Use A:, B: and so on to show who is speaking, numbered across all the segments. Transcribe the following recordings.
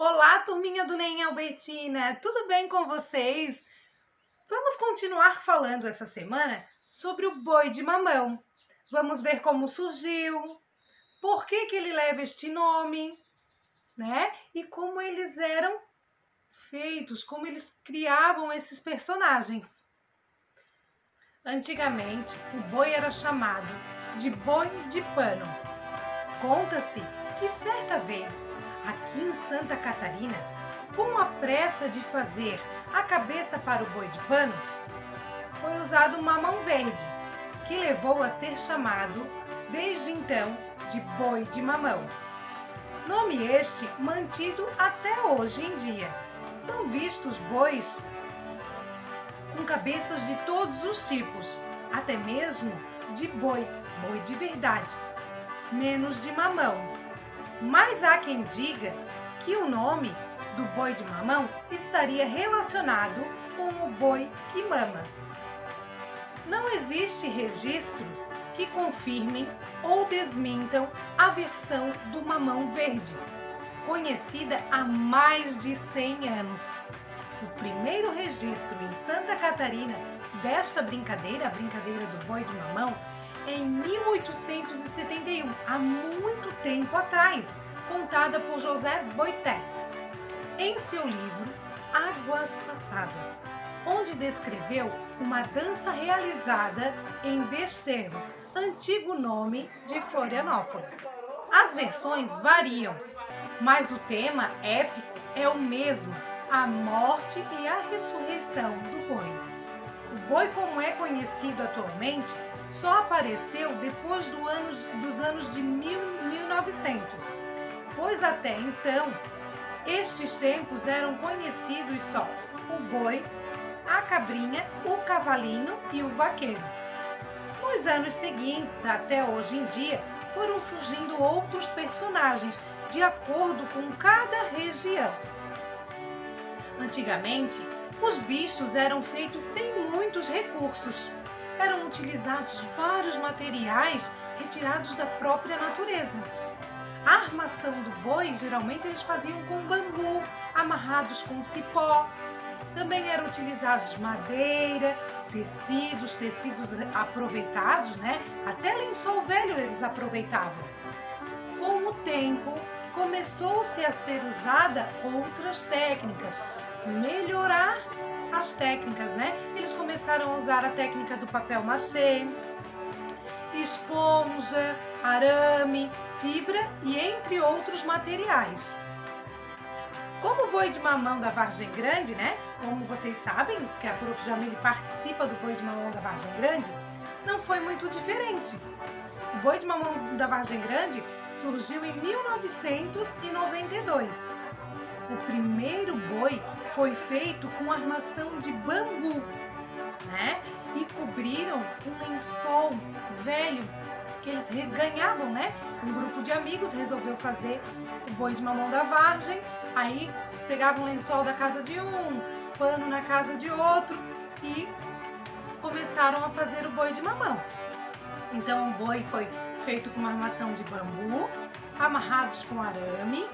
A: Olá, turminha do NEM Albertina, tudo bem com vocês? Vamos continuar falando essa semana sobre o boi de mamão. Vamos ver como surgiu, por que ele leva este nome, né? E como eles eram feitos, como eles criavam esses personagens. Antigamente, o boi era chamado de boi de pano. Conta-se que certa vez, aqui em Santa Catarina, com a pressa de fazer a cabeça para o boi de pano, foi usado um mamão verde, que levou a ser chamado, desde então, de boi de mamão. Nome este mantido até hoje em dia. São vistos bois com cabeças de todos os tipos, até mesmo de boi de verdade, menos de mamão. Mas há quem diga que o nome do boi de mamão estaria relacionado com o boi que mama. Não existe registros que confirmem ou desmintam a versão do mamão verde, conhecida há mais de 100 anos. O primeiro registro em Santa Catarina desta brincadeira, a brincadeira do boi de mamão, é em 1871, há muito tempo atrás, contada por José Boitex, em seu livro Águas Passadas, onde descreveu uma dança realizada em Desterro, antigo nome de Florianópolis. As versões variam, mas o tema épico é o mesmo: a morte e a ressurreição do boi. O boi, como é conhecido atualmente, só apareceu depois dos anos de 1900, pois até então, estes tempos eram conhecidos só o boi, a cabrinha, o cavalinho e o vaqueiro. Nos anos seguintes, até hoje em dia, foram surgindo outros personagens de acordo com cada região. Antigamente, os bichos eram feitos sem muitos recursos. Eram utilizados vários materiais retirados da própria natureza. A armação do boi, geralmente, eles faziam com bambu, amarrados com cipó. Também eram utilizados madeira, tecidos aproveitados, né? Até lençol velho eles aproveitavam. Com o tempo, começou-se a ser usada outras técnicas, melhorar as técnicas, né? Eles começaram a usar a técnica do papel machê, esponja, arame, fibra e entre outros materiais. Como o boi de mamão da Vargem Grande, né? Como vocês sabem, que a Prof. Jamile participa do boi de mamão da Vargem Grande, não foi muito diferente. O boi de mamão da Vargem Grande surgiu em 1992. O primeiro boi foi feito com armação de bambu, né? E cobriram um lençol velho que eles ganhavam, né? Um grupo de amigos resolveu fazer o boi de mamão da Vargem, aí pegavam um lençol da casa de um, pano na casa de outro e começaram a fazer o boi de mamão. Então o boi foi feito com uma armação de bambu, amarrados com arame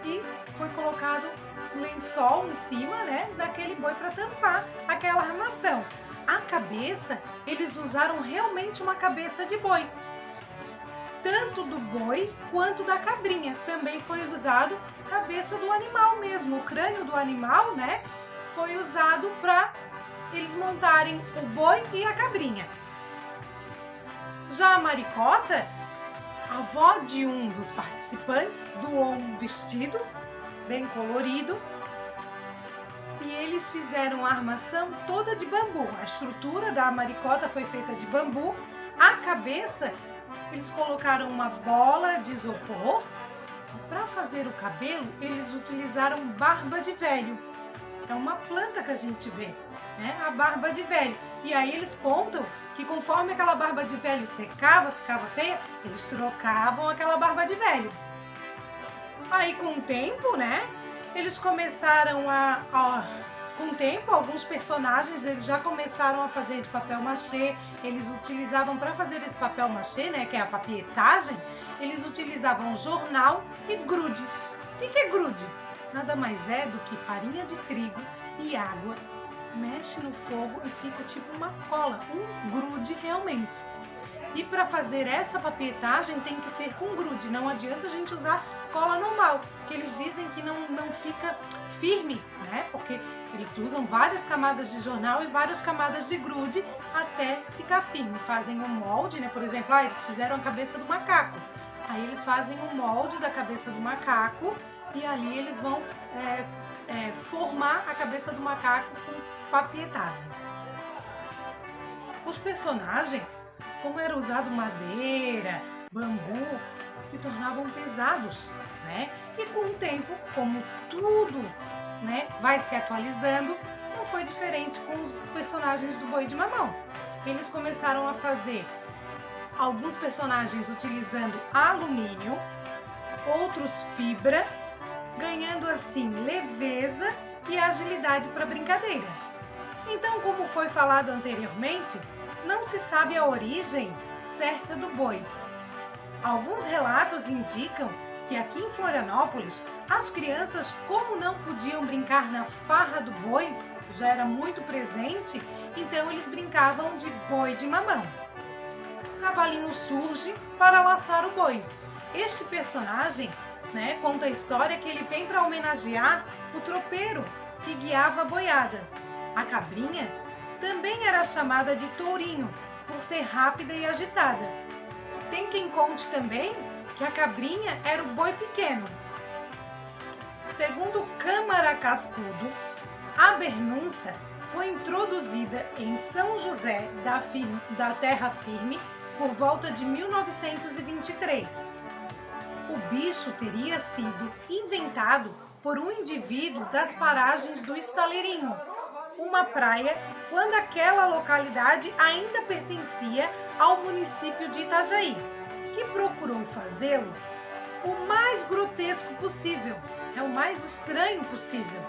A: e foi colocado um lençol em cima, né, daquele boi para tampar aquela armação. A cabeça, eles usaram realmente uma cabeça de boi. Tanto do boi quanto da cabrinha. Também foi usado cabeça do animal mesmo. O crânio do animal, né, foi usado para eles montarem o boi e a cabrinha. Já a maricota, a avó de um dos participantes, doou um vestido bem colorido e eles fizeram a armação toda de bambu. A estrutura da maricota foi feita de bambu. A cabeça, eles colocaram uma bola de isopor. Para fazer o cabelo, eles utilizaram barba de velho. É uma planta que a gente vê, né? A barba de velho. E aí eles contam que conforme aquela barba de velho secava, ficava feia, eles trocavam aquela barba de velho. Aí com o tempo, né? Eles começaram com o tempo, alguns personagens eles já começaram a fazer de papel machê. Eles utilizavam para fazer esse papel machê, né? Que é a papietagem. Eles utilizavam jornal e grude. O que é grude? Nada nada mais é do que farinha de trigo e água, mexe no fogo e fica tipo uma cola, um grude realmente. E para fazer essa papietagem tem que ser com grude, não adianta a gente usar cola normal, porque eles dizem que não fica firme, né? Porque eles usam várias camadas de jornal e várias camadas de grude até ficar firme. Fazem um molde, né? Por exemplo, eles fizeram a cabeça do macaco. Aí eles fazem um molde da cabeça do macaco e ali eles vão formar a cabeça do macaco com papietagem. Os personagens, como era usado madeira, bambu, se tornavam pesados, né? E com o tempo, como tudo, né, vai se atualizando, não foi diferente com os personagens do Boi de Mamão. Eles começaram a fazer alguns personagens utilizando alumínio, outros fibra, ganhando assim leveza e agilidade para a brincadeira. Então, como foi falado anteriormente, não se sabe a origem certa do boi. Alguns relatos indicam que aqui em Florianópolis, as crianças, como não podiam brincar na farra do boi, já era muito presente, então eles brincavam de boi de mamão. O cavalinho surge para laçar o boi. Este personagem, né, conta a história que ele vem para homenagear o tropeiro que guiava a boiada. A cabrinha também era chamada de tourinho, por ser rápida e agitada. Tem quem conte também que a cabrinha era o boi pequeno. Segundo Câmara Cascudo, a Bernunça foi introduzida em São José da Terra Firme por volta de 1923. O bicho teria sido inventado por um indivíduo das paragens do Estaleirinho, uma praia, quando aquela localidade ainda pertencia ao município de Itajaí, que procurou fazê-lo o mais grotesco possível, o mais estranho possível.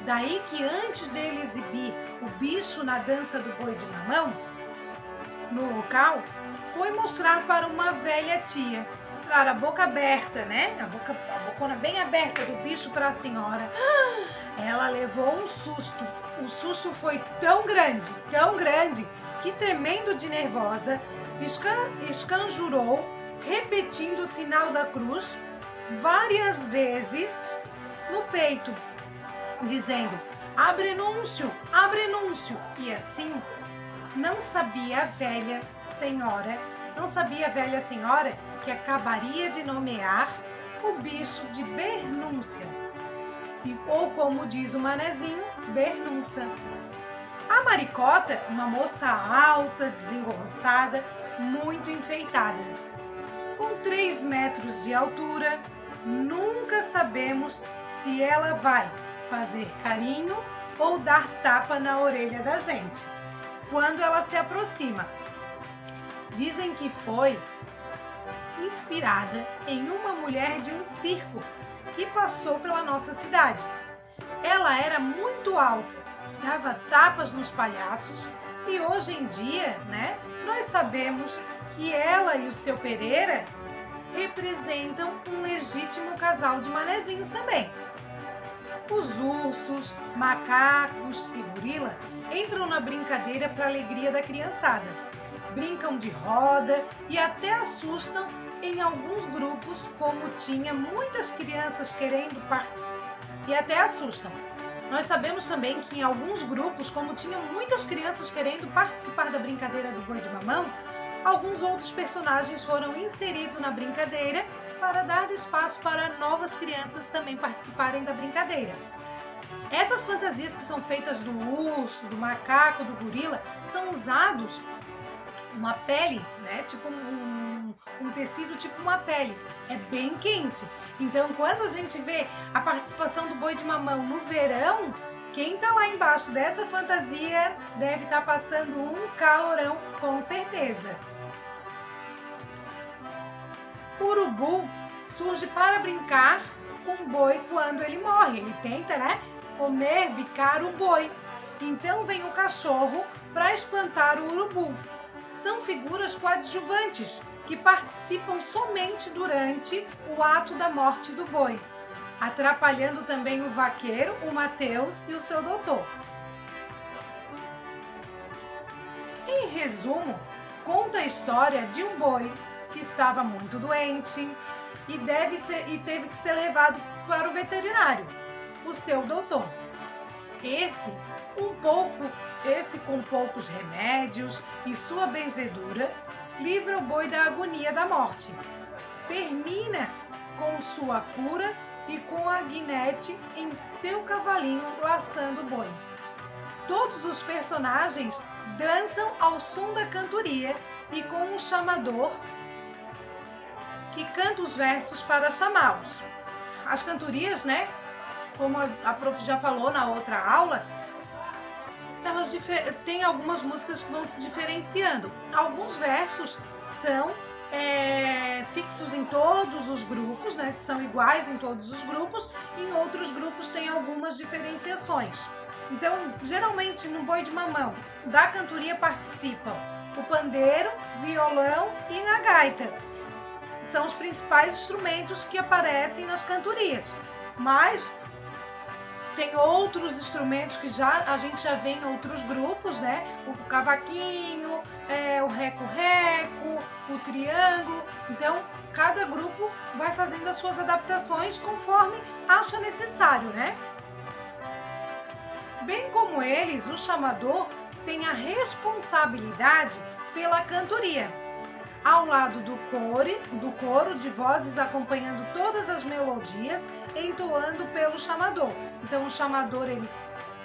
A: Daí que antes dele exibir o bicho na dança do boi de mamão, no local, foi mostrar para uma velha tia. Claro, a boca aberta, né? A bocona bem aberta do bicho para a senhora. Ela levou um susto. O susto foi tão grande, que tremendo de nervosa, escanjurou, repetindo o sinal da cruz várias vezes no peito, dizendo: abrenúncio, abrenúncio. E assim, não sabia a velha senhora que acabaria de nomear o bicho de Bernúncia, ou como diz o manezinho, Bernunça. A Maricota, uma moça alta, desengonçada, muito enfeitada. Com 3 metros de altura, nunca sabemos se ela vai fazer carinho ou dar tapa na orelha da gente quando ela se aproxima. Dizem que foi inspirada em uma mulher de um circo que passou pela nossa cidade. Ela era muito alta, dava tapas nos palhaços e hoje em dia, né, nós sabemos que ela e o seu Pereira representam um legítimo casal de manezinhos também. Os ursos, macacos e gorila entram na brincadeira para a alegria da criançada. Brincam de roda e até assustam em alguns grupos, como tinha muitas crianças querendo participar, e até assustam. Nós sabemos também que em alguns grupos, como tinham muitas crianças querendo participar da brincadeira do boi de mamão, alguns outros personagens foram inseridos na brincadeira para dar espaço para novas crianças também participarem da brincadeira. Essas fantasias que são feitas do urso, do macaco, do gorila, são usados uma pele, né? Tipo um tecido tipo uma pele. É bem quente. Então, quando a gente vê a participação do boi de mamão no verão, quem tá lá embaixo dessa fantasia deve estar passando um calorão, com certeza. O urubu surge para brincar com o boi quando ele morre. Ele tenta, né, comer, bicar o boi. Então vem o cachorro para espantar o urubu. São figuras coadjuvantes que participam somente durante o ato da morte do boi. atrapalhando também o vaqueiro, o Mateus e o seu doutor. Em resumo, conta a história de um boi que estava muito doente e teve que ser levado para o veterinário, o seu doutor. Esse com poucos remédios e sua benzedura, livra o boi da agonia da morte. Termina com sua cura e com a guinete em seu cavalinho laçando o boi. Todos os personagens dançam ao som da cantoria e com um chamador que canta os versos para chamá-los. As cantorias, né? Como a prof já falou na outra aula, elas têm algumas músicas que vão se diferenciando. Alguns versos são fixos em todos os grupos, né? Que são iguais em todos os grupos. Em outros grupos tem algumas diferenciações. Então, geralmente no boi de mamão da cantoria participam o pandeiro, violão e na gaita. São os principais instrumentos que aparecem nas cantorias. Mas tem outros instrumentos que a gente já vê em outros grupos, né? O cavaquinho, o reco-reco, o triângulo. Então, cada grupo vai fazendo as suas adaptações conforme acha necessário, né? Bem como eles, o chamador tem a responsabilidade pela cantoria, ao lado do coro de vozes acompanhando todas as melodias, entoando pelo chamador. Então o chamador ele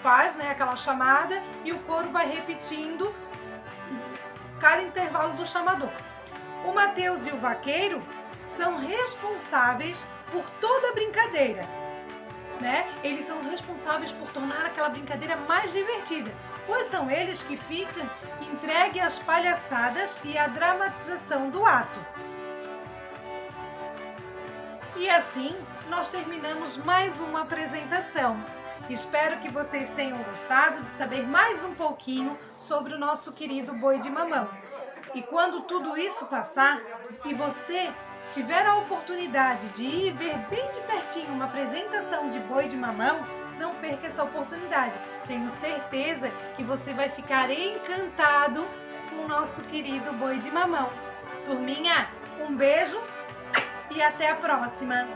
A: faz, né, aquela chamada e o coro vai repetindo cada intervalo do chamador. O Mateus e o vaqueiro são responsáveis por toda a brincadeira, né? Eles são responsáveis por tornar aquela brincadeira mais divertida, pois são eles que ficam entregues às palhaçadas e à dramatização do ato. E assim, nós terminamos mais uma apresentação. Espero que vocês tenham gostado de saber mais um pouquinho sobre o nosso querido boi de mamão. E quando tudo isso passar e você tiver a oportunidade de ir ver bem de pertinho uma apresentação de boi de mamão, não perca essa oportunidade. Tenho certeza que você vai ficar encantado com o nosso querido boi de mamão. Turminha, um beijo e até a próxima!